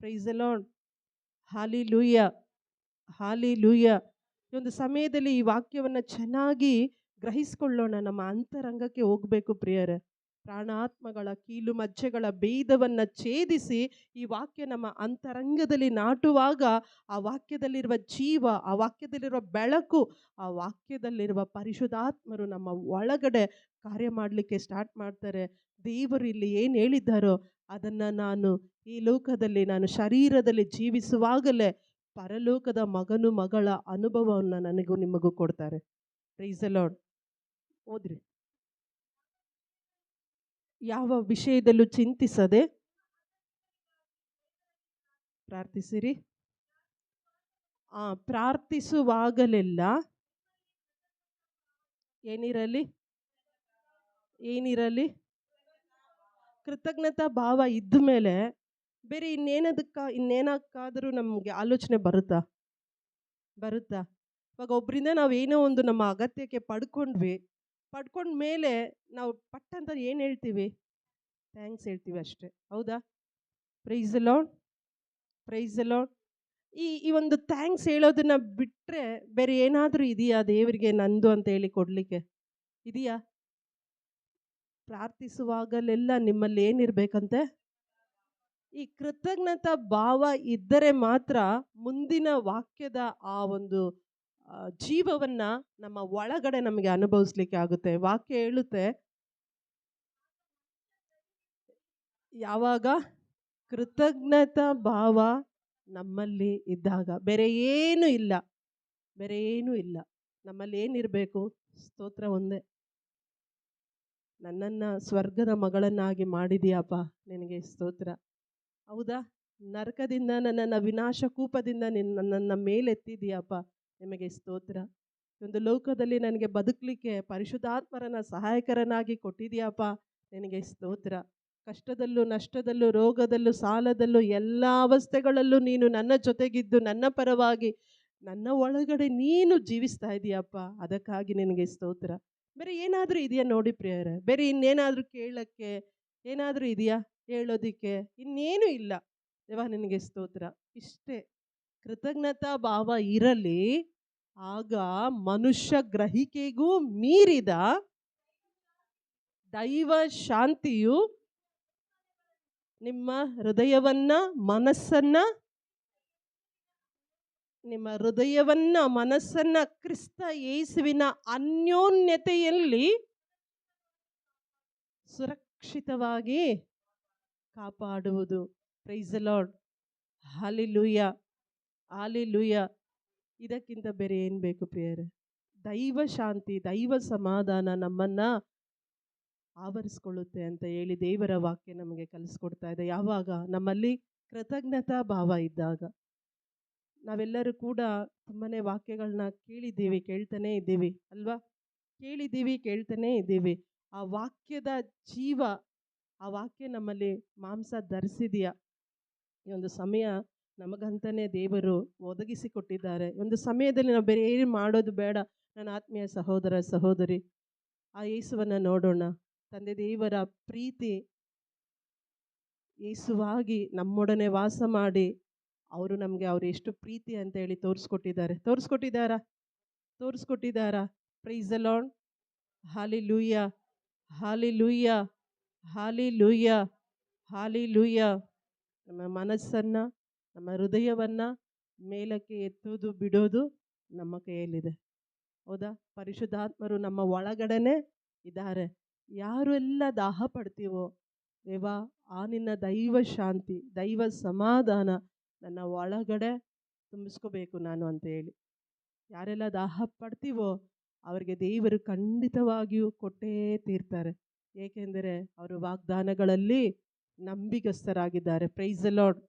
Price the lord. Hallelujah, hallelujah. ಈ ಒಂದು ಸಮಯದಲ್ಲಿ ಈ ವಾಕ್ಯವನ್ನು ಚೆನ್ನಾಗಿ ಗ್ರಹಿಸಿಕೊಳ್ಳೋಣ. ನಮ್ಮ ಅಂತರಂಗಕ್ಕೆ ಹೋಗಬೇಕು ಪ್ರಿಯರೇ. ಪ್ರಾಣಾತ್ಮಗಳ ಕೀಲು ಮಜ್ಜೆಗಳ ಭೇದವನ್ನು ಛೇದಿಸಿ ಈ ವಾಕ್ಯ ನಮ್ಮ ಅಂತರಂಗದಲ್ಲಿ ನಾಟುವಾಗ ಆ ವಾಕ್ಯದಲ್ಲಿರುವ ಜೀವ, ಆ ವಾಕ್ಯದಲ್ಲಿರುವ ಬೆಳಕು, ಆ ವಾಕ್ಯದಲ್ಲಿರುವ ಪರಿಶುದ್ಧಾತ್ಮರು ನಮ್ಮ ಒಳಗಡೆ ಕಾರ್ಯ ಮಾಡಲಿಕ್ಕೆ ಸ್ಟಾರ್ಟ್ ಮಾಡ್ತಾರೆ. ದೇವರು ಇಲ್ಲಿ ಏನು ಹೇಳಿದ್ದಾರೋ ಅದನ್ನು ನಾನು ಈ ಲೋಕದಲ್ಲಿ ನಾನು ಶರೀರದಲ್ಲಿ ಜೀವಿಸುವಾಗಲೇ ಪರಲೋಕದ ಮಗನು ಮಗಳ ಅನುಭವವನ್ನು ನನಗೂ ನಿಮಗೂ ಕೊಡ್ತಾರೆ. Price the lord. ಓದ್ರಿ. ಯಾವ ವಿಷಯದಲ್ಲೂ ಚಿಂತಿಸದೆ ಪ್ರಾರ್ಥಿಸಿರಿ. ಪ್ರಾರ್ಥಿಸುವಾಗಲೆಲ್ಲ ಏನಿರಲಿ ಏನಿರಲಿ ಕೃತಜ್ಞತಾ ಭಾವ ಇದ್ದ ಮೇಲೆ ಬೇರೆ ಇನ್ನೇನಕ್ಕಾದರೂ ನಮಗೆ ಆಲೋಚನೆ ಬರುತ್ತಾ? ಇವಾಗ ಒಬ್ಬರಿಂದ ನಾವು ಏನೋ ಒಂದು ನಮ್ಮ ಅಗತ್ಯಕ್ಕೆ ಪಡ್ಕೊಂಡ ಮೇಲೆ ನಾವು ಪಟ್ಟಂತ ಏನು ಹೇಳ್ತೀವಿ? ಥ್ಯಾಂಕ್ಸ್ ಹೇಳ್ತೀವಿ ಅಷ್ಟೇ. ಹೌದಾ? Price the lord, price the lord. ಈ ಒಂದು ಥ್ಯಾಂಕ್ಸ್ ಹೇಳೋದನ್ನ ಬಿಟ್ಟರೆ ಬೇರೆ ಏನಾದರೂ ಇದೆಯಾ ದೇವರಿಗೆ ನಂದು ಅಂತ ಹೇಳಿ ಕೊಡಲಿಕ್ಕೆ? ಇದೆಯಾ? ಪ್ರಾರ್ಥಿಸುವಾಗಲೆಲ್ಲ ನಿಮ್ಮಲ್ಲಿ ಏನಿರಬೇಕಂತೆ? ಈ ಕೃತಜ್ಞತಾ ಭಾವ ಇದ್ದರೆ ಮಾತ್ರ ಮುಂದಿನ ವಾಕ್ಯದ ಆ ಒಂದು ಜೀವವನ್ನು ನಮ್ಮ ಒಳಗಡೆ ನಮಗೆ ಅನುಭವಿಸ್ಲಿಕ್ಕೆ ಆಗುತ್ತೆ. ವಾಕ್ಯ ಹೇಳುತ್ತೆ, ಯಾವಾಗ ಕೃತಜ್ಞತಾ ಭಾವ ನಮ್ಮಲ್ಲಿ ಇದ್ದಾಗ ಬೇರೆ ಏನೂ ಇಲ್ಲ, ಬೇರೆ ಏನೂ ಇಲ್ಲ. ನಮ್ಮಲ್ಲಿ ಏನಿರಬೇಕು? ಸ್ತೋತ್ರ ಒಂದೇ. ನನ್ನನ್ನು ಸ್ವರ್ಗದ ಮಗಳನ್ನಾಗಿ ಮಾಡಿದೀಯಪ್ಪ, ನಿನಗೆ ಸ್ತೋತ್ರ. ಹೌದಾ? ನರಕದಿಂದ ನನ್ನನ್ನು ವಿನಾಶ ಕೂಪದಿಂದ ನನ್ನನ್ನು ಮೇಲೆತ್ತಿದೀಯಪ್ಪ, ನಿಮಗೆ ಸ್ತೋತ್ರ. ಒಂದು ಲೋಕದಲ್ಲಿ ನನಗೆ ಬದುಕಲಿಕ್ಕೆ ಪರಿಶುದ್ಧಾತ್ಮರನ ಸಹಾಯಕರನಾಗಿ ಕೊಟ್ಟಿದೆಯಪ್ಪ, ನಿನಗೆ ಸ್ತೋತ್ರ. ಕಷ್ಟದಲ್ಲೂ ನಷ್ಟದಲ್ಲೂ ರೋಗದಲ್ಲೂ ಸಾಲದಲ್ಲೂ ಎಲ್ಲ ಅವಸ್ಥೆಗಳಲ್ಲೂ ನೀನು ನನ್ನ ಜೊತೆಗಿದ್ದು ನನ್ನ ಪರವಾಗಿ ನನ್ನ ಒಳಗಡೆ ನೀನು ಜೀವಿಸ್ತಾ ಇದೀಯಪ್ಪ, ಅದಕ್ಕಾಗಿ ನಿನಗೆ ಸ್ತೋತ್ರ. ಬೇರೆ ಏನಾದರೂ ಇದೆಯಾ ನೋಡಿ ಪ್ರಿಯರೇ? ಬೇರೆ ಇನ್ನೇನಾದರೂ ಕೇಳೋಕ್ಕೆ ಏನಾದರೂ ಇದೆಯಾ? ಹೇಳೋದಕ್ಕೆ ಇನ್ನೇನು ಇಲ್ಲ. ದೇವ ನಿನಗೆ ಸ್ತೋತ್ರ. ಇಷ್ಟೇ. ಕೃತಜ್ಞತಾ ಭಾವ ಇರಲಿ, ಆಗ ಮನುಷ್ಯ ಗ್ರಹಿಕೆಗೂ ಮೀರಿದ ದೈವ ಶಾಂತಿಯು ನಿಮ್ಮ ಹೃದಯವನ್ನ ಮನಸ್ಸನ್ನ ಕ್ರಿಸ್ತ ಯೇಸುವಿನ ಅನ್ಯೋನ್ಯತೆಯಲ್ಲಿ ಸುರಕ್ಷಿತವಾಗಿ ಕಾಪಾಡುವುದು. Price the lord. Hallelujah, hallelujah. ಇದಕ್ಕಿಂತ ಬೇರೆ ಏನು ಬೇಕು ಪ್ರಿಯರೇ? ದೈವ ಶಾಂತಿ, ದೈವ ಸಮಾಧಾನ ನಮ್ಮನ್ನ ಆವರಿಸ್ಕೊಳ್ಳುತ್ತೆ ಅಂತ ಹೇಳಿ ದೇವರ ವಾಕ್ಯ ನಮಗೆ ಕಲಿಸ್ಕೊಡ್ತಾ ಇದೆ. ಯಾವಾಗ? ನಮ್ಮಲ್ಲಿ ಕೃತಜ್ಞತಾ ಭಾವ ಇದ್ದಾಗ. ನಾವೆಲ್ಲರೂ ಕೂಡ ತುಂಬನೇ ವಾಕ್ಯಗಳನ್ನ ಕೇಳಿದ್ದೀವಿ, ಕೇಳ್ತಾನೆ ಇದ್ದೀವಿ ಅಲ್ವಾ? ಕೇಳಿದ್ದೀವಿ, ಕೇಳ್ತಾನೆ ಇದ್ದೀವಿ. ಆ ವಾಕ್ಯದ ಜೀವ, ಆ ವಾಕ್ಯ ನಮ್ಮಲ್ಲಿ ಮಾಂಸ ಧರಿಸಿದೆಯಾ? ಈ ಒಂದು ಸಮಯ ನಮಗಂತಲೇ ದೇವರು ಒದಗಿಸಿಕೊಟ್ಟಿದ್ದಾರೆ. ಒಂದು ಸಮಯದಲ್ಲಿ ನಾವು ಬೇರೆ ಏನು ಮಾಡೋದು ಬೇಡ. ನನ್ನ ಆತ್ಮೀಯ ಸಹೋದರ ಸಹೋದರಿ, ಆ ಯೇಸುವನ್ನು ನೋಡೋಣ. ತಂದೆ ದೇವರ ಪ್ರೀತಿ ಯೇಸುವಾಗಿ ನಮ್ಮೊಡನೆ ವಾಸ ಮಾಡಿ ಅವರು ನಮಗೆ ಅವ್ರು ಎಷ್ಟು ಪ್ರೀತಿ ಅಂತ ಹೇಳಿ ತೋರಿಸ್ಕೊಟ್ಟಿದ್ದಾರಾ? Praise the lord. Hallelujah, hallelujah, hallelujah, hallelujah. ನಮ್ಮ ಮನಸ್ಸನ್ನು, ನಮ್ಮ ಹೃದಯವನ್ನು ಮೇಲಕ್ಕೆ ಎತ್ತೋದು ಬಿಡೋದು ನಮ್ಮ ಕೈಯಲ್ಲಿದೆ. ಹೌದಾ? ಪರಿಶುದ್ಧಾತ್ಮರು ನಮ್ಮ ಒಳಗಡೆನೆ ಇದ್ದಾರೆ. ಯಾರು ಎಲ್ಲ ದಾಹ ಪಡ್ತೀವೋ, ದೇವಾ ಆ ನಿನ್ನ ದೈವ ಶಾಂತಿ, ದೈವ ಸಮಾಧಾನ ನನ್ನ ಒಳಗಡೆ ತುಂಬಿಸ್ಕೋಬೇಕು ನಾನು ಅಂತ ಹೇಳಿ ಯಾರೆಲ್ಲ ದಾಹ ಪಡ್ತೀವೋ ಅವರಿಗೆ ದೇವರು ಖಂಡಿತವಾಗಿಯೂ ಕೊಟ್ಟೇ ತೀರ್ತಾರೆ. ಏಕೆಂದರೆ ಅವರು ವಾಗ್ದಾನಗಳಲ್ಲಿ ನಂಬಿಗಸ್ತರಾಗಿದ್ದಾರೆ. Praise the lord.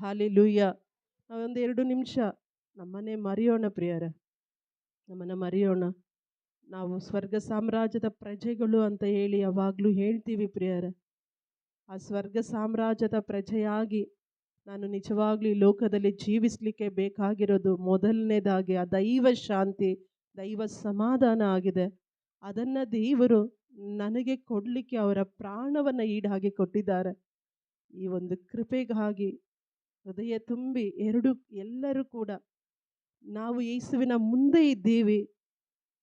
ಹಾಲೆಲೂಯ. ನಾವೊಂದು 2 ನಿಮಿಷ ನಮ್ಮನ್ನೇ ಮರೆಯೋಣ ಪ್ರಿಯರೇ, ನಮ್ಮನ್ನು ಮರೆಯೋಣ. ನಾವು ಸ್ವರ್ಗ ಸಾಮ್ರಾಜ್ಯದ ಪ್ರಜೆಗಳು ಅಂತ ಹೇಳಿ ಯಾವಾಗಲೂ ಹೇಳ್ತೀವಿ ಪ್ರಿಯರೇ. ಆ ಸ್ವರ್ಗ ಸಾಮ್ರಾಜ್ಯದ ಪ್ರಜೆಯಾಗಿ ನಾನು ನಿಜವಾಗ್ಲೂ ಈ ಲೋಕದಲ್ಲಿ ಜೀವಿಸಲಿಕ್ಕೆ ಬೇಕಾಗಿರೋದು ಮೊದಲನೇದಾಗಿ ಆ ದೈವ ಶಾಂತಿ, ದೈವ ಸಮಾಧಾನ ಆಗಿದೆ. ಅದನ್ನು ದೇವರು ನನಗೆ ಕೊಡಲಿಕ್ಕೆ ಅವರ ಪ್ರಾಣವನ್ನು ಈಡಾಗಿ ಕೊಟ್ಟಿದ್ದಾರೆ. ಈ ಒಂದು ಕೃಪೆಗಾಗಿ ಹೃದಯ ತುಂಬಿ ಎಲ್ಲರೂ ಕೂಡ ನಾವು ಯೇಸುವಿನ ಮುಂದೆ ಇದ್ದೀವಿ,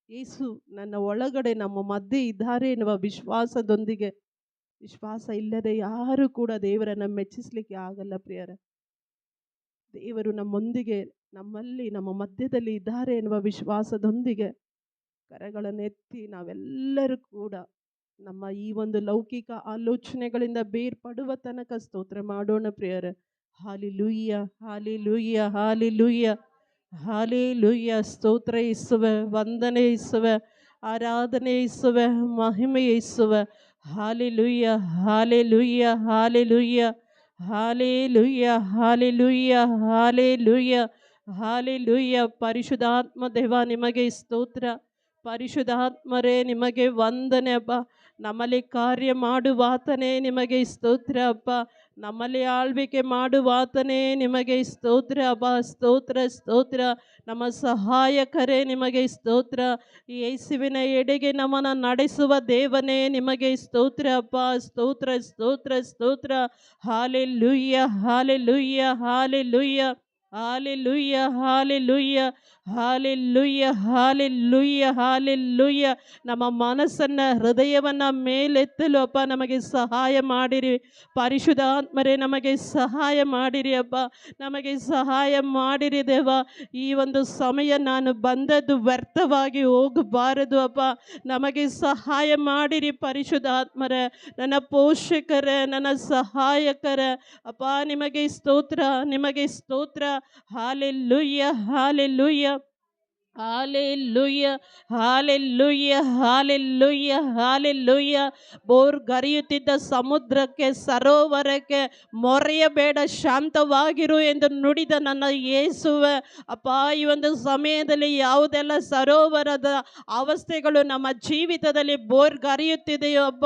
ಯೇಸು ನನ್ನ ಒಳಗಡೆ ನಮ್ಮ ಮಧ್ಯೆ ಇದ್ದಾರೆ ಎನ್ನುವ ವಿಶ್ವಾಸದೊಂದಿಗೆ, ವಿಶ್ವಾಸ ಇಲ್ಲದೆ ಯಾರು ಕೂಡ ದೇವರನ್ನು ಮೆಚ್ಚಿಸಲಿಕ್ಕೆ ಆಗಲ್ಲ ಪ್ರಿಯರೇ. ದೇವರು ನಮ್ಮೊಂದಿಗೆ, ನಮ್ಮಲ್ಲಿ, ನಮ್ಮ ಮಧ್ಯದಲ್ಲಿ ಇದ್ದಾರೆ ಎನ್ನುವ ವಿಶ್ವಾಸದೊಂದಿಗೆ ಕರಗಳನ್ನೆತ್ತಿ ನಾವೆಲ್ಲರೂ ಕೂಡ ನಮ್ಮ ಈ ಒಂದು ಲೌಕಿಕ ಆಲೋಚನೆಗಳಿಂದ ಬೇರ್ಪಡುವ ತನಕ ಸ್ತೋತ್ರ ಮಾಡೋಣ ಪ್ರಿಯರೇ. Hallelujah, hallelujah, hallelujah, hallelujah. ಸ್ತೋತ್ರ ಯೇಸುವೆ, ವಂದನೆ ಯೇಸುವೆ, ಆರಾಧನೆ ಯೇಸುವೆ, ಮಹಿಮೆ ಯೇಸುವೆ. Hallelujah, hallelujah, hallelujah, hallelujah, hallelujah, hallelujah, hallelujah. ಪರಿಶುದ್ಧಾತ್ಮ ದೇವ ನಿಮಗೆ ಸ್ತೋತ್ರ. ಪರಿಶುದ್ಧಾತ್ಮರೇ ನಿಮಗೆ ವಂದನೆ ಅಪ್ಪ. ನಮ್ಮಲ್ಲಿ ಕಾರ್ಯ ಮಾಡುವಾತನೇ ನಿಮಗೆ ಸ್ತೋತ್ರ ಅಪ್ಪ. ನಮ್ಮಲ್ಲಿ ಆಳ್ವಿಕೆ ಮಾಡುವಾತನೇ ನಿಮಗೆ ಸ್ತೋತ್ರ ಅಪ್ಪ. ಸ್ತೋತ್ರ, ಸ್ತೋತ್ರ. ನಮ್ಮ ಸಹಾಯಕರೇ ನಿಮಗೆ ಸ್ತೋತ್ರ. ಯೇಸುವಿನ ಎಡೆಗೆ ನಮ್ಮನ್ನು ನಡೆಸುವ ದೇವನೇ ನಿಮಗೆ ಸ್ತೋತ್ರ ಅಪ್ಪ. ಸ್ತೋತ್ರ, ಸ್ತೋತ್ರ, ಸ್ತೋತ್ರ. Hallelujah, hallelujah, hallelujah, hallelujah, hallelujah, hallelujah, hallelujah, hallelujah. ನಮ್ಮ ಮನಸ್ಸನ್ನು, ಹೃದಯವನ್ನು ಮೇಲೆತ್ತಲು ಅಪ್ಪ ನಮಗೆ ಸಹಾಯ ಮಾಡಿರಿ. ಪರಿಶುದ್ಧಾತ್ಮರೇ ನಮಗೆ ಸಹಾಯ ಮಾಡಿರಿ ಅಪ್ಪ, ನಮಗೆ ಸಹಾಯ ಮಾಡಿರಿ ದೇವ. ಈ ಒಂದು ಸಮಯ ನಾನು ಬಂದದ್ದು ವ್ಯರ್ಥವಾಗಿ ಹೋಗಬಾರದು ಅಪ್ಪ. ನಮಗೆ ಸಹಾಯ ಮಾಡಿರಿ ಪರಿಶುದ್ಧಾತ್ಮರೇ, ನನ್ನ ಪೋಷಕರೇ, ನನ್ನ ಸಹಾಯಕರೇ ಅಪ್ಪ. ನಿಮಗೆ ಸ್ತೋತ್ರ, ನಿಮಗೆ ಸ್ತೋತ್ರ. Hallelujah, hallelujah, hallelujah, hallelujah, hallelujah, hallelujah. ಬೋರ್ಗರೆಯುತ್ತಿದ್ದ ಸಮುದ್ರಕ್ಕೆ, ಸರೋವರಕ್ಕೆ ಮೊರೆಯಬೇಡ, ಶಾಂತವಾಗಿರು ಎಂದು ನುಡಿದ ನನ್ನ ಯೇಸುವೆ ಅಪ್ಪ, ಈ ಒಂದು ಸಮಯದಲ್ಲಿ ಯಾವುದೆಲ್ಲ ಸರೋವರದ ಅವಸ್ಥೆಗಳು ನಮ್ಮ ಜೀವಿತದಲ್ಲಿ ಬೋರ್ಗರೆಯುತ್ತಿದೆಯೋ ಅಪ್ಪ,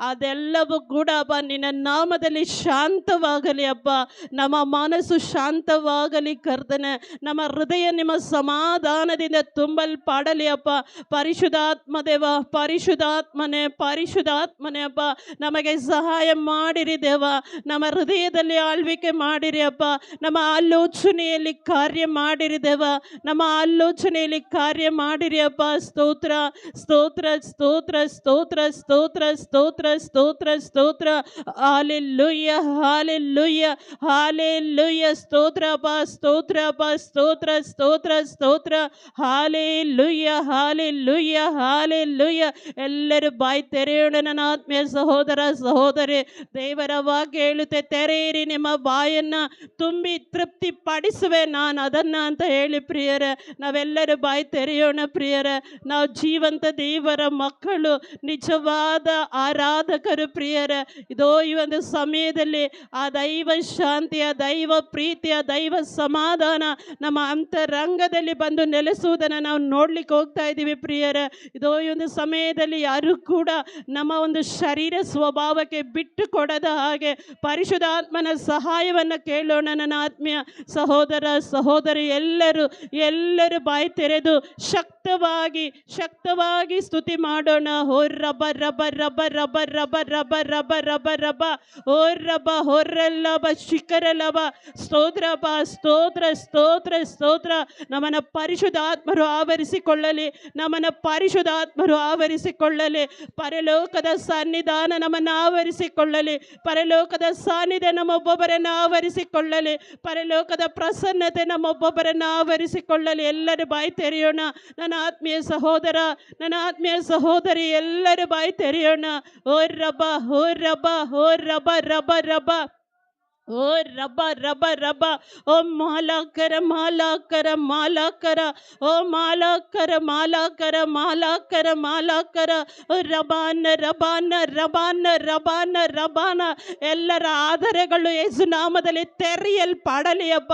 ಅದೆಲ್ಲವೂ ಕೂಡ ಅಪ್ಪ ನಿನ್ನ ನಾಮದಲ್ಲಿ ಶಾಂತವಾಗಲಿ ಅಪ್ಪ. ನಮ್ಮ ಮನಸ್ಸು ಶಾಂತವಾಗಲಿ ಕರ್ತನೆ. ನಮ್ಮ ಹೃದಯ ನಿಮ್ಮ ಸಮಾಧಾನದಿಂದ ತುಂಬಲ್ಪಡಲಿ ಅಪ್ಪ. ಪರಿಶುದ್ಧಾತ್ಮ ದೇವ, ಪರಿಶುದ್ಧಾತ್ಮನೇ, ಪರಿಶುದ್ಧಾತ್ಮನೇ ಅಪ್ಪ, ನಮಗೆ ಸಹಾಯ ಮಾಡಿರಿ ದೇವ. ನಮ್ಮ ಹೃದಯದಲ್ಲಿ ಆಳ್ವಿಕೆ ಮಾಡಿರಿ ಅಪ್ಪ. ನಮ್ಮ ಆಲೋಚನೆಯಲ್ಲಿ ಕಾರ್ಯ ಮಾಡಿರಿ ದೇವ. ನಮ್ಮ ಆಲೋಚನೆಯಲ್ಲಿ ಕಾರ್ಯ ಮಾಡಿರಿ ಅಪ್ಪ. ಸ್ತೋತ್ರ, ಸ್ತೋತ್ರ, ಸ್ತೋತ್ರ, ಸ್ತೋತ್ರ, ಸ್ತೋತ್ರ, ಸ್ತೋತ್ರ, ಸ್ತೋತ್ರ, ಸ್ತೋತ್ರ. Hallelujah, hallelujah, hallelujah. ಸ್ತೋತ್ರ ಅಪ್ಪ, ಸ್ತೋತ್ರ ಅಪ್ಪ, ಸ್ತೋತ್ರ, ಸ್ತೋತ್ರ, ಸ್ತೋತ್ರ. Hallelujah, hallelujah, hallelujah. ಎಲ್ಲರೂ ಬಾಯಿ ತೆರೆಯೋಣ ನನ್ನ ಆತ್ಮೀಯ ಸಹೋದರ ಸಹೋದರಿ. ದೇವರ ವಾಕ್ಯ ಹೇಳುತ್ತೆ, ತೆರೆಯಿರಿ ನಿಮ್ಮ ಬಾಯನ್ನು, ತುಂಬಿ ತೃಪ್ತಿ ಪಡಿಸುವೆ ನಾನು ಅದನ್ನು ಅಂತ ಹೇಳಿ ಪ್ರಿಯರೇ, ನಾವೆಲ್ಲರೂ ಬಾಯಿ ತೆರೆಯೋಣ ಪ್ರಿಯರೇ. ನಾವು ಜೀವಂತ ದೇವರ ಮಕ್ಕಳು, ನಿಜವಾದ ಆರಾಧಕರು ಪ್ರಿಯರೇ. ಇದೋ ಈ ಒಂದು ಸಮಯದಲ್ಲಿ ಆ ದೈವ ಶಾಂತಿಯ, ದೈವ ಪ್ರೀತಿಯ, ದೈವ ಸಮಾಧಾನ ನಮ್ಮ ಅಂತರಂಗದಲ್ಲಿ ಬಂದು ನೆಲೆಸುವುದನ್ನು ನಾವು ನೋಡ್ಲಿಕ್ಕೆ ಹೋಗ್ತಾ ಇದ್ದೀವಿ ಪ್ರಿಯರೇ. ಇದೋ ಈ ಒಂದು ಸಮಯದಲ್ಲಿ ಯಾರು ಕೂಡ ನಮ್ಮ ಒಂದು ಶರೀರ ಸ್ವಭಾವಕ್ಕೆ ಬಿಟ್ಟು ಕೊಡದ ಹಾಗೆ ಪರಿಶುದ್ಧಾತ್ಮನ ಸಹಾಯವನ್ನು ಕೇಳೋಣ ನನ್ನ ಆತ್ಮೀಯ ಸಹೋದರ ಸಹೋದರಿ. ಎಲ್ಲರೂ ಬಾಯಿ ತೆರೆದು ಶಕ್ತವಾಗಿ ಸ್ತುತಿ ಮಾಡೋಣ. ಹೋ ರಬ ರಬ ರಬ ರಬ ರಬ ರಬ ರಬ ರಬ ರಬ ಓ ರಬ ಹೊರಲ್ಲಬ ಶಿಖರಲಬ. ಸ್ತೋತ್ರ ಬಾ, ಸ್ತೋತ್ರ, ಸ್ತೋತ್ರ, ಸ್ತೋತ್ರ. ನಮ್ಮನ್ನು ಪರಿಶುದ್ಧಾತ್ಮರು ಆವರಿಸಿಕೊಳ್ಳಲಿ, ನಮ್ಮನ್ನು ಪರಿಶುದ್ಧಾತ್ಮರು ಆವರಿಸಿಕೊಳ್ಳಲಿ. ಪರಲೋಕದ ಸನ್ನಿಧಾನ ನಮ್ಮನ್ನು ಆವರಿಸಿಕೊಳ್ಳಲಿ, ಪರಲೋಕದ ಸಾನ್ನಿಧ್ಯ ನಮ್ಮೊಬ್ಬೊಬ್ಬರನ್ನು ಆವರಿಸಿಕೊಳ್ಳಲಿ, ಪರಲೋಕದ ಪ್ರಸನ್ನತೆ ನಮ್ಮೊಬ್ಬೊಬ್ಬರನ್ನು ಆವರಿಸಿಕೊಳ್ಳಲಿ. ಎಲ್ಲರೂ ಬಾಯಿ ತೆರೆಯೋಣ ನನ್ನ ಆತ್ಮೀಯ ಸಹೋದರ, ನನ್ನ ಆತ್ಮೀಯ ಸಹೋದರಿ. ಎಲ್ಲರೂ ಬಾಯಿ ತೆರೆಯೋಣ. ಓ ರಬ, ಹೋ ರಬ, ಹೋ ರಬ ರಬ ರಬ ಓ ರಬ ರಬ ರಬ. ಓ ಮಾಲಾಕರ ಮಾಲಾಕರ ಮಾಲಾಕರ, ಓ ಮಾಲಾಕರ ಮಾಲಾಕರ ಮಾಲಾಕರ ಮಾಲಾಕರ. ರಬಾನ ರಬಾನ ರಬಾನ ರಬಾನ ರಬಾನ. ಎಲ್ಲರ ಆಧಾರಗಳು ಯೇಸು ನಾಮದಲ್ಲಿ ತೆರೆಯಲ್ಪಡಲಿ ಅಪ್ಪ.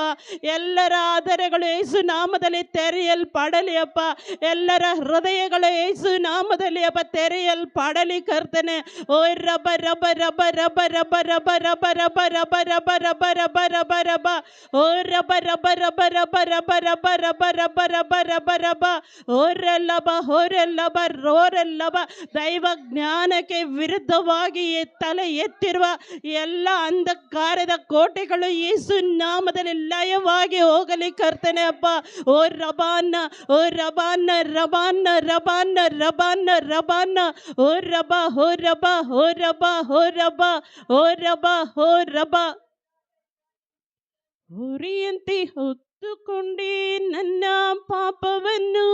ಎಲ್ಲರ ಆಧಾರಗಳು ಯೇಸು ನಾಮದಲ್ಲಿ ತೆರೆಯಲ್ಪಡಲಿ ಅಪ್ಪ. ಎಲ್ಲರ ಹೃದಯಗಳು ಯೇಸು ನಾಮದಲ್ಲಿ ಅಪ್ಪ ತೆರೆಯಲ್ಪಡಲಿ ಕರ್ತನೆ. ಓ ರಬ ರಬ ರಬ ರಬ ರಬ ರಬ ರಬ ರಬ ರಬ ರಬ ರಬ ರಬ ರಬ ರಬ ರಬ ಓ ರಬ ರಬ ರಬ ರಬ ರಬ ರಬ ರಬ ರಬ ರಬ ರಬ ರಬ ಓರಲ್ಲಬ ಹೋರಲ್ಲಬ ರೋರಲ್ಲಬ. ದೈವ ಜ್ಞಾನಕ್ಕೆ ವಿರುದ್ಧವಾಗಿ ತಲೆ ಎತ್ತಿರುವ ಎಲ್ಲ ಅಂಧಕಾರದ ಕೋಟೆಗಳು ಯೇಸು ನಾಮದಲ್ಲಿ ಲಯವಾಗಿ ಹೋಗಲಿ ಕರ್ತನೆ ಅಪ್ಪ. ಓ ರಬಾನ್ನ ಓ ರಬಾನ್ನ ರಬಾನ್ನ ರಬಾನ್ನ ರಬಾನ್ನ ರಬಾನ್ನ ಓ ರಬ ಹೋ ರಬ ಹೋ ರಬ ಹೋ ರಬ ಹೋ ರಬ ಹೋ ರಬ. ಹುರಿಯಂತೆ ಹೊತ್ತುಕೊಂಡೆ ನನ್ನ ಪಾಪವನ್ನು,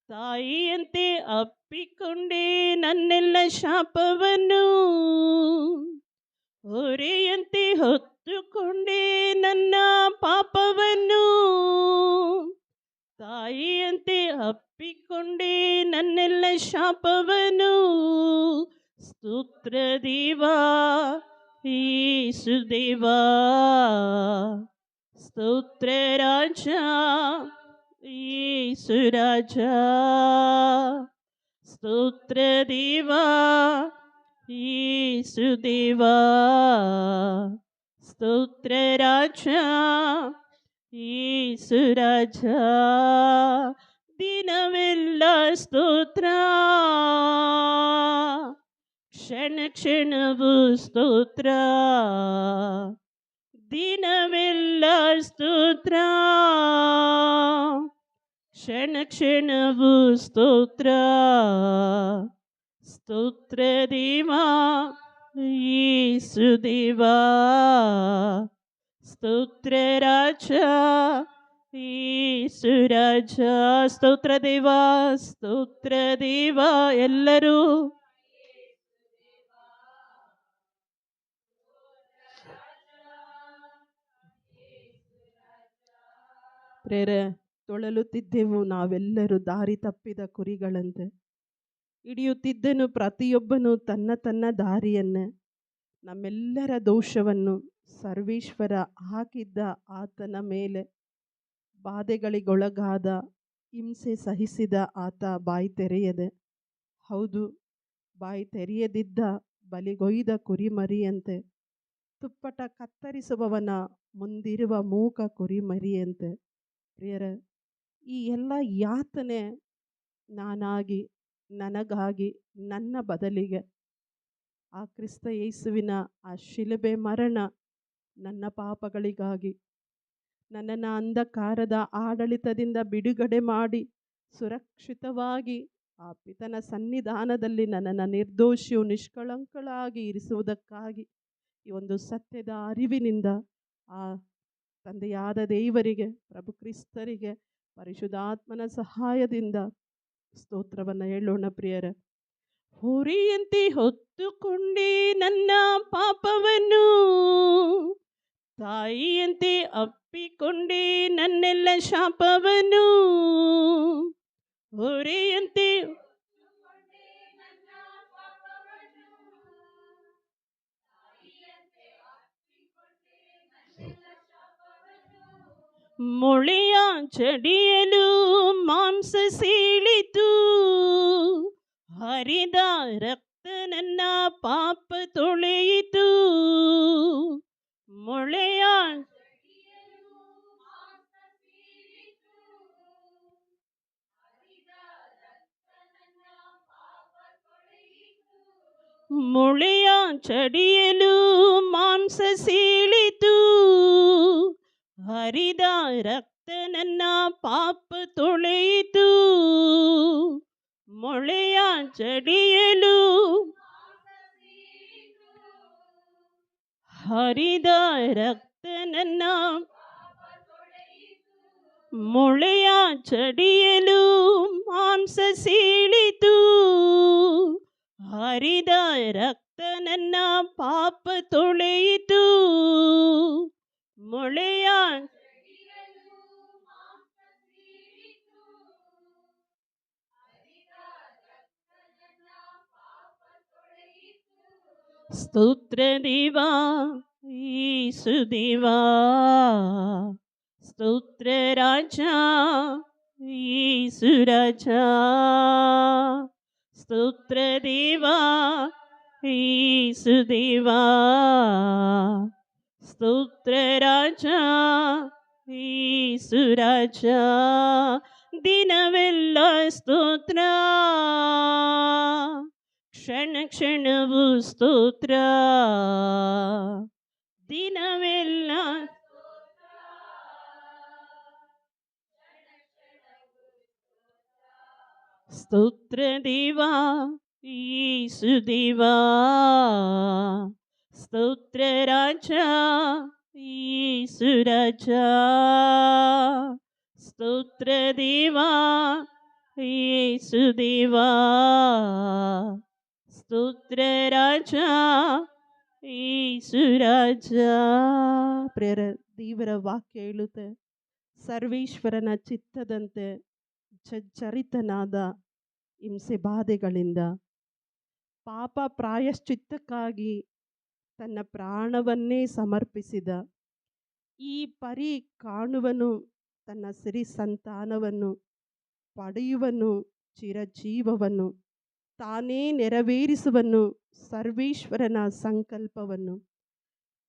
ತಾಯಿಯಂತೆ ಅಪ್ಪಿಕೊಂಡೆ ನನ್ನೆಲ್ಲ ಶಾಪವನ್ನು. ಹೊರೆಯಂತೆ ಹೊತ್ತುಕೊಂಡೆ ನನ್ನ ಪಾಪವನ್ನು, ತಾಯಿಯಂತೆ ಅಪ್ಪಿಕೊಂಡೆ ನನ್ನೆಲ್ಲ ಶಾಪವನ್ನು. ಸ್ತೋತ್ರ ದೇವಾ ಯೇಸು ದೇವಾ, ಸ್ತೋತ್ರ ರಾಜ ಯೇಸು ರಾಜ. ಸ್ತೋತ್ರ ದೇವಾ ಯೇಸು ದೇವಾ, ಸ್ತೋತ್ರ ರಾಜ ಯೇಸು ರಾಜ. ದಿನವೆಲ್ಲ ಸ್ತೋತ್ರ, ಕ್ಷಣ ಕ್ಷಣವು ಸ್ತೋತ್ರ. ದಿನವೆಲ್ಲ ಸ್ತೋತ್ರ, ಕ್ಷಣ ಕ್ಷಣವು ಸ್ತೋತ್ರ. ಸ್ತೋತ್ರ ದೇವಾ ಯೇಸು ದೇವಾ, ಸ್ತೋತ್ರ ರಾಜ ಯೇಸು ರಾಜ. ಸ್ತೋತ್ರ ದೇವಾ ಸ್ತೋತ್ರ ದೇವಾ. ಎಲ್ಲರೂ ಪ್ರೇರೆ ತೊಳಲುತ್ತಿದ್ದೆವು ನಾವೆಲ್ಲರೂ ದಾರಿ ತಪ್ಪಿದ ಕುರಿಗಳಂತೆ. ಹಿಡಿಯುತ್ತಿದ್ದನು ಪ್ರತಿಯೊಬ್ಬನು ತನ್ನ ತನ್ನ ದಾರಿಯನ್ನೇ. ನಮ್ಮೆಲ್ಲರ ದೋಷವನ್ನು ಸರ್ವೇಶ್ವರ ಹಾಕಿದ್ದ ಆತನ ಮೇಲೆ. ಬಾಧೆಗಳಿಗೊಳಗಾದ ಹಿಂಸೆ ಸಹಿಸಿದ ಆತ ಬಾಯಿ ತೆರೆಯದೆ, ಹೌದು ಬಾಯಿ ತೆರೆಯದಿದ್ದ ಬಲಿಗೊಯ್ದ ಕುರಿಮರಿಯಂತೆ, ತುಪ್ಪಟ ಕತ್ತರಿಸುವವನ ಮುಂದಿರುವ ಮೂಕ ಕುರಿಮರಿಯಂತೆ. ಪ್ರಿಯರ, ಈ ಎಲ್ಲ ಯಾತನೆ ನಾನಾಗಿ, ನನಗಾಗಿ, ನನ್ನ ಬದಲಿಗೆ ಆ ಕ್ರಿಸ್ತ ಯೇಸುವಿನ ಆ ಶಿಲುಬೆ ಮರಣ ನನ್ನ ಪಾಪಗಳಿಗಾಗಿ, ನನ್ನನ್ನು ಅಂಧಕಾರದ ಆಡಳಿತದಿಂದ ಬಿಡುಗಡೆ ಮಾಡಿ ಸುರಕ್ಷಿತವಾಗಿ ಆ ಪಿತನ ಸನ್ನಿಧಾನದಲ್ಲಿ ನನ್ನನ್ನು ನಿರ್ದೋಷಿಯು ನಿಷ್ಕಳಂಕಳಾಗಿ ಇರಿಸುವುದಕ್ಕಾಗಿ ಈ ಒಂದು ಸತ್ಯದ ಅರಿವಿನಿಂದ ಆ ತಂದೆಯಾದ ದೇವರಿಗೆ, ಪ್ರಭು ಕ್ರಿಸ್ತರಿಗೆ ಪರಿಶುದ್ಧಾತ್ಮನ ಸಹಾಯದಿಂದ ಸ್ತೋತ್ರವನ್ನು ಹೇಳೋಣ. ಪ್ರಿಯರ, ಹೊರೆಯಂತೆ ಹೊತ್ತುಕೊಂಡೆ ನನ್ನ ಪಾಪವನ್ನು, ತಾಯಿಯಂತೆ ಅಪ್ಪಿಕೊಂಡೆ ನನ್ನೆಲ್ಲ ಶಾಪವನ್ನು. ಹೊರೆಯಂತೆ ಮೊಳೆಯ ಚಡಿಯಲು ಮಾಂಸ ಸೀಳಿತು, ಹರಿದ ರಕ್ತ ನನ್ನ ಪಾಪ ತೊಳೆಯಿತು. ಮೊಳೆಯ ಮೊಳೆಯ ಚಡಿಯಲು ಮಾಂಸ ಸೀಳಿತು, ಹರಿದ ರಕ್ತ ನನ್ನ ಪಾಪ ತೊಳೆಯಿತು. ಮೊಳೆಯ ಚಡಿಯಲು ಹರಿದ ರಕ್ತ ನನ್ನ, ಮೊಳೆಯ ಚಡಿಯಲು ಮಾಂಸ ಸೀಳಿತು, ಹರಿದ ರಕ್ತ ನನ್ನ ಪಾಪ ತೊಳೆಯಿತು. ಮೊಳೆಯ ಸ್ತೋತ್ರ ದೇವಾ ಯೇಸು ದೇವಾ, ಸ್ತೋತ್ರ ರಾಜ ಯೇಸು ರಾಜ. ಸ್ತೋತ್ರ ದೇವಾ ಯೇಸುದೇವಾ ಸ್ತೋತ್ರ ರಾಜ ಯೇಸು ರಾಜ ದಿನವೆಲ್ಲ ಸ್ತೋತ್ರ ಕ್ಷಣ ಕ್ಷಣವು ಸ್ತೋತ್ರ ದಿನವೆಲ್ಲ ಸ್ತೋತ್ರ ದೇವಾ ಯೇಸು ದೇವಾ ಸ್ತೋತ್ರ ರಾಜ ಯೇಸು ರಾಜ ಸ್ತೋತ್ರ ದೇವಾ ಯೇಸು ದೇವಾ ಸ್ತೋತ್ರ ರಾಜ ಯೇಸು ರಾಜ. ಪ್ರೇರ ದೇವರ ವಾಕ್ಯ ಹೇಳುತ್ತೆ, ಸರ್ವೇಶ್ವರನ ಚಿತ್ತದಂತೆ ಜರ್ಜರಿತನಾದ ಹಿಂಸೆ ಬಾಧೆಗಳಿಂದ ಪಾಪ ಪ್ರಾಯಶ್ಚಿತ್ತಕ್ಕಾಗಿ ತನ್ನ ಪ್ರಾಣವನ್ನೇ ಸಮರ್ಪಿಸಿದ ಈ ಪರಿ ಕಾಣುವನು ತನ್ನ ಸಿರಿ ಸಂತಾನವನ್ನು ಪಡೆಯುವನು ಚಿರಜೀವವನ್ನು ತಾನೇ ನೆರವೇರಿಸುವನು ಸರ್ವೇಶ್ವರನ ಸಂಕಲ್ಪವನ್ನು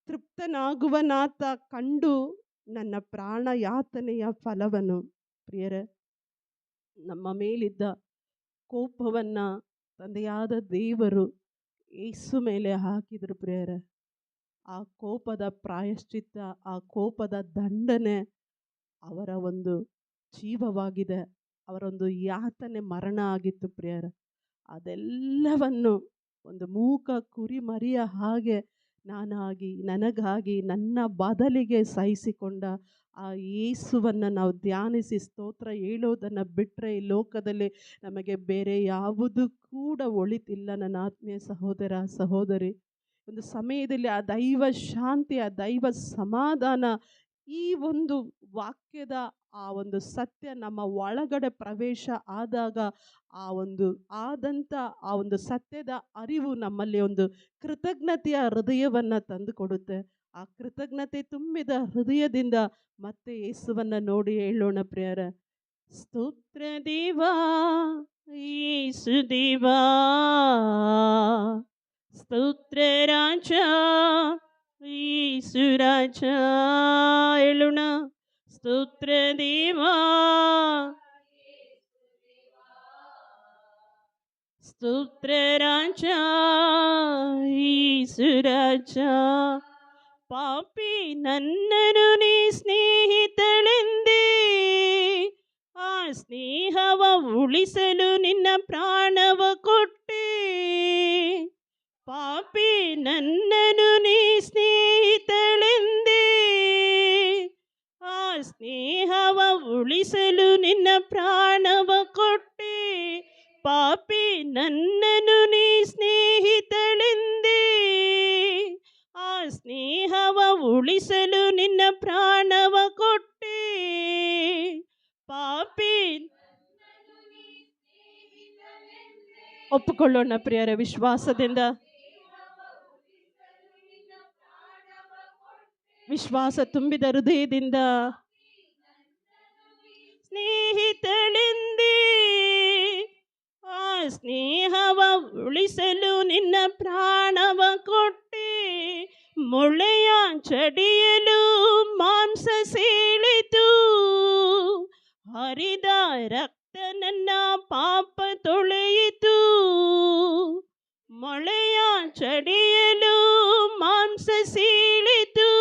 ತೃಪ್ತನಾಗುವನಾತ ಕಂಡು ನನ್ನ ಪ್ರಾಣ ಯಾತನೆಯ ಫಲವನ್ನು. ಪ್ರಿಯರೇ, ನಮ್ಮ ಮೇಲಿದ್ದ ಕೋಪವನ್ನು ತಂದೆಯಾದ ದೇವರು ಯೇಸು ಮೇಲೆ ಹಾಕಿದರು. ಪ್ರಿಯರೇ, ಆ ಕೋಪದ ಪ್ರಾಯಶ್ಚಿತ್ತ, ಆ ಕೋಪದ ದಂಡನೆ ಅವರ ಒಂದು ಜೀವವಾಗಿದೆ, ಅವರೊಂದು ಯಾತನೆ ಮರಣ ಆಗಿತ್ತು. ಪ್ರಿಯರೇ, ಅದೆಲ್ಲವನ್ನು ಒಂದು ಮೂಕ ಕುರಿಮರಿಯ ಹಾಗೆ ನನಗಾಗಿ ನನ್ನ ಬದಲಿಗೆ ಸಹಿಸಿಕೊಂಡ ಆ ಯೇಸುವನ್ನು ನಾವು ಧ್ಯಾನಿಸಿ ಸ್ತೋತ್ರ ಹೇಳೋದನ್ನು ಬಿಟ್ಟರೆ ಈ ಲೋಕದಲ್ಲಿ ನಮಗೆ ಬೇರೆ ಯಾವುದು ಕೂಡ ಒಳಿತಿಲ್ಲ. ನನ್ನ ಆತ್ಮೀಯ ಸಹೋದರ ಸಹೋದರಿ, ಒಂದು ಸಮಯದಲ್ಲಿ ಆ ದೈವ ಶಾಂತಿ, ಆ ದೈವ ಸಮಾಧಾನ, ಈ ಒಂದು ವಾಕ್ಯದ ಆ ಒಂದು ಸತ್ಯ ನಮ್ಮ ಒಳಗಡೆ ಪ್ರವೇಶ ಆದಾಗ ಆ ಒಂದು ಸತ್ಯದ ಅರಿವು ನಮ್ಮಲ್ಲಿ ಒಂದು ಕೃತಜ್ಞತೆಯ ಹೃದಯವನ್ನು ತಂದುಕೊಡುತ್ತೆ. ಆ ಕೃತಜ್ಞತೆ ತುಂಬಿದ ಹೃದಯದಿಂದ ಮತ್ತೆ ಯೇಸುವನ್ನು ನೋಡಿ ಹೇಳೋಣ. ಪ್ರಿಯರೇ, ಸ್ತೋತ್ರ ದೇವಾ ಯೇಸು ದೇವಾ ಸ್ತೋತ್ರ ರಾಜ ಯೇಸು ರಾಜ ಹೇಳೋಣ. ಸ್ತೋತ್ರ ದೇವಾ ಸ್ತೋತ್ರ ರಾಜ ಯೇಸು ರಾಜ ಪಾಪಿ ನನ್ನನು ನೀ ಸ್ನೇಹಿತಳೆಂದೇ ಆ ಸ್ನೇಹವ ಉಳಿಸಲು ನಿನ್ನ ಪ್ರಾಣವ ಕೊಟ್ಟೆ. ಪಾಪಿ ನನ್ನನು ನೀ ಸ್ನೇಹಿತಳೆಂದೇ ಆ ಸ್ನೇಹವ ಉಳಿಸಲು ನಿನ್ನ ಪ್ರಾಣವ ಕೊಟ್ಟೆ. ಪಾಪಿ ನನ್ನನು ನೀ ಸ್ನೇಹಿತಳೆಂದೇ ಆ ಸ್ನೇಹವ ಉಳಿಸಲು ನಿನ್ನ ಪ್ರಾಣವ ಕೊಟ್ಟೆ. ಪಾಪಿ ಒಪ್ಪಿಕೊಳ್ಳೋಣ ಪ್ರಿಯರೇ, ವಿಶ್ವಾಸದಿಂದ, ವಿಶ್ವಾಸ ತುಂಬಿದ ಹೃದಯದಿಂದ. ಸ್ನೇಹಿತಳೆಂದೇ ಆ ಸ್ನೇಹವ ಉಳಿಸಲು ನಿನ್ನ ಪ್ರಾಣವ ಕೊಟ್ಟೆ. ಮೊಳೆಯ ಚಡಿಯಲು ಮಾಂಸ ಸೀಳಿತು, ಹರಿದ ರಕ್ತ ನನ್ನ ಪಾಪ ತೊಳೆಯಿತು. ಮೊಳೆಯ ಚಡಿಯಲು ಮಾಂಸ ಸೀಳಿತು,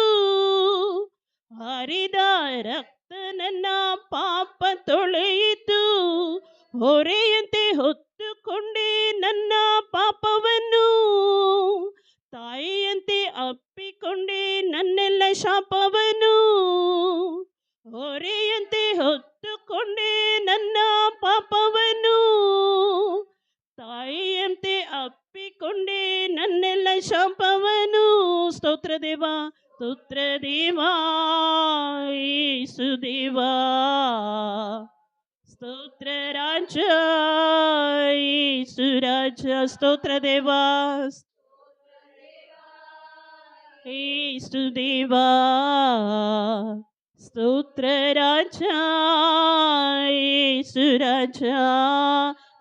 ಹರಿದ ರಕ್ತ ನನ್ನ ಪಾಪ ತೊಳೆಯಿತು. ಹೊರೆಯಂತೆ ಹೊತ್ತುಕೊಂಡೆ ನನ್ನ ಪಾಪವನ್ನು, ತಾಯಿಯಂತೆ ಅಪ್ಪಿಕೊಂಡೆ ನನ್ನೆಲ್ಲ ಶಾಪವನ್ನು. ಹೊರೆಯಂತೆ ಹೊತ್ತುಕೊಂಡೆ ನನ್ನ ಪಾಪವನ್ನು, ತಾಯಿಯಂತೆ ಅಪ್ಪಿಕೊಂಡೆ ನನ್ನೆಲ್ಲ ಶಾಪವನ್ನು. ಸ್ತೋತ್ರ ದೇವಾ ಸ್ತೋತ್ರ ದೇವಾ ಯೇಸು ದೇವಾ ಸ್ತೋತ್ರ ರಾಜ ಯೇಸು ರಾಜ. ಸ್ತೋತ್ರ ದೇವಾ ಯೇಸು ದೇವಾ ಸ್ತೋತ್ರ ರಾಜ ಯೇಸು ರಾಜ.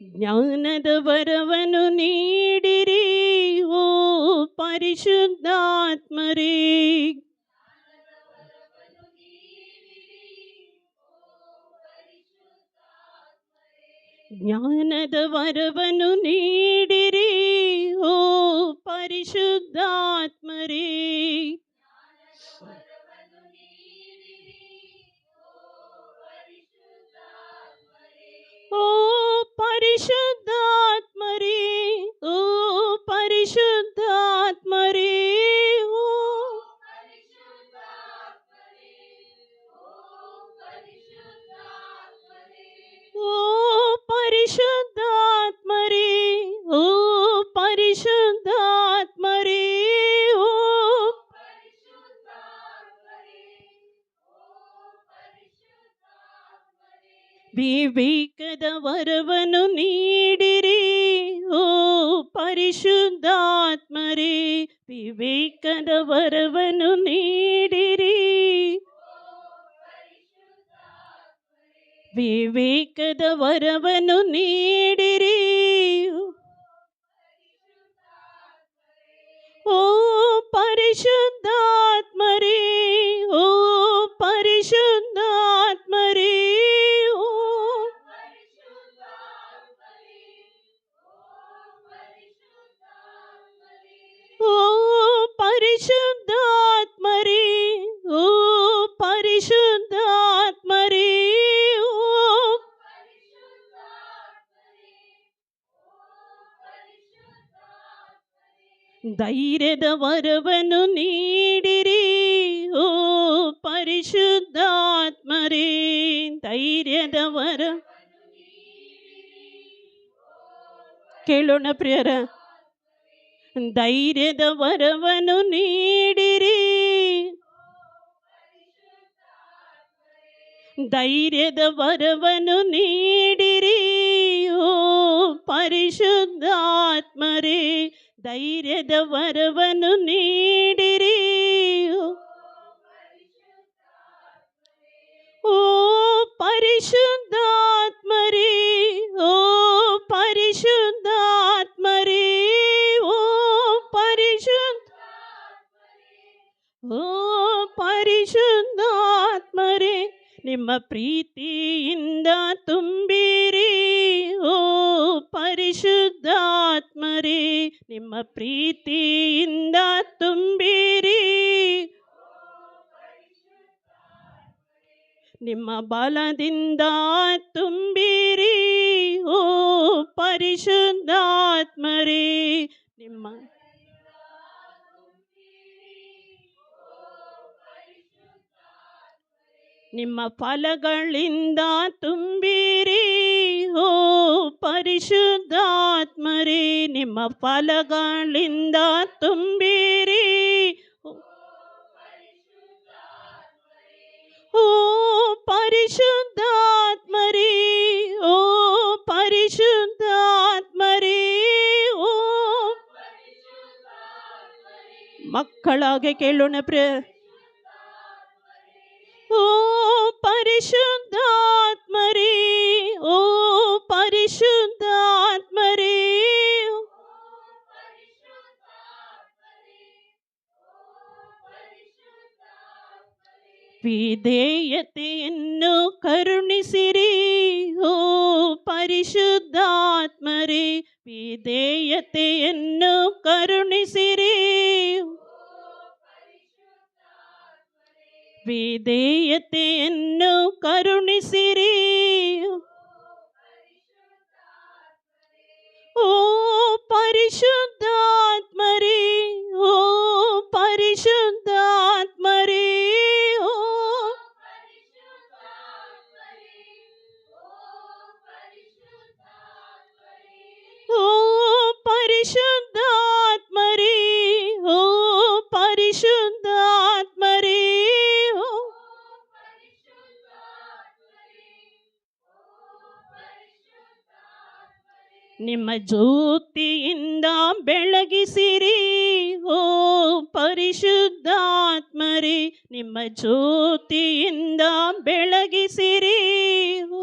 ಜ್ಞಾನದ ವರವನ್ನು ನೀಡಿರಿ ಓ ಪರಿಶುದ್ಧಾತ್ಮರೇ. ಜ್ಞಾನದ ವರವನ್ನು ನೀಡಿರಿ ಓ ಪರಿಶುದ್ಧಾತ್ಮರೇ. ಓ ಪರಿಶುದ್ಧಾತ್ಮರೇ, ಓ ಪರಿಶುದ್ಧಾತ್ಮರೇ, ಓ ಓ ಪರಿಶುದ್ಧಾತ್ಮರೇ, ಓ ಪರಿಶುದ್ಧಾತ್ಮರೇ, ಓ ವಿವೇಕದ ವರವನ್ನು ನೀಡಿರಿ ಓ ಪರಿಶುದ್ಧಾತ್ಮರೇ. ವಿವೇಕದ ವರವನ್ನು ನೀಡಿರಿ, ವಿವೇಕದ ವರವನ್ನು ನೀಡಿರಿ ಓ ಪರಿಶುದ್ಧಾತ್ಮರೇ, ಓ ಪರಿಶುದ್ಧಾತ್ಮರೇ, ಓ ಓ ಪರಿಶುದ್ಧಾತ್ಮರೇ, ಓ ಪರಿಶುದ್ಧಾತ್ಮರೇ, ಓ ಧೈರ್ಯದ ವರವನ್ನು ನೀಡಿರಿ ಓ ಪರಿಶುದ್ಧಾತ್ಮರೇ. ಧೈರ್ಯದ ವರ ಕೇಳೋಣ ಪ್ರಿಯರ. ಧೈರ್ಯದ ವರವನ್ನು ನೀಡಿರಿ, ಧೈರ್ಯದ ವರವನ್ನು ನೀಡಿರಿ ಓ ಪರಿಶುದ್ಧಾತ್ಮರೇ. ಧೈರ್ಯದ ವರವನ್ನು ನೀಡಿರಿ ಓ ಪರಿಶುದ್ಧಾತ್ಮರೇ, ಓ ಪರಿಶುದ್ಧಾತ್ಮರೇ, ಓ ಓ ಪರಿಶುದ್ಧಾತ್ಮರೇ. ನಿಮ್ಮ ಪ್ರೀತಿಯಿಂದ ತುಂಬಿರಿ ಓ ಪರಿಶುದ್ಧಾತ್ಮರೇ. ನಿಮ್ಮ ಪ್ರೀತಿಯಿಂದ ತುಂಬಿರಿ, ನಿಮ್ಮ ಬಲದಿಂದ ತುಂಬಿರಿ ಓ ಪರಿಶುದ್ಧಾತ್ಮರೇ. ನಿಮ್ಮ ಫಲಗಳಿಂದ ತುಂಬಿರಿ ಓ ಪರಿಶುದ್ಧಾತ್ಮರೇ. ನಿಮ್ಮ ಫಲಗಳಿಂದ ತುಂಬಿರಿ ಓ ಪರಿಶುದ್ಧಾತ್ಮರೇ, ಓ ಪರಿಶುದ್ಧಾತ್ಮರೇ, ಓ ಮಕ್ಕಳಾಗೆ ಕೇಳೋಣ ಪ್ರಿಯ. ಓ ಪರಿಶುದ್ಧಾತ್ಮರೇ, ಓ ಪರಿಶುದ್ಧಾತ್ಮರೇ, ವಿಧೇಯತೆಯನ್ನು ಕರುಣಿಸಿರಿ ಓ ಪರಿಶುದ್ಧಾತ್ಮರೇ. ವಿಧೇಯತೆಯನ್ನು ಕರುಣಿಸಿರಿ, ವಿಧೇಯತೆಯನ್ನು ಕರುಣಿಸಿರಿ ಓ ಪರಿಶುದ್ಧಾತ್ಮರೇ, ಓ ಪರಿಶುದ್ಧಾತ್ಮರೇ, ಓ ಓ ಪರಿಶುದ್ಧಾತ್ಮರೇ, ಓ ಪರಿಶುದ್ಧಾತ್ಮರೇ, ಓ ನಿಮ್ಮ ಜ್ಯೋತಿಯಿಂದ ಬೆಳಗಿಸಿರಿ ಓ ಪರಿಶುದ್ಧಾತ್ಮರೇ. ನಿಮ್ಮ ಜ್ಯೋತಿಯಿಂದ ಬೆಳಗಿಸಿರಿ ಓ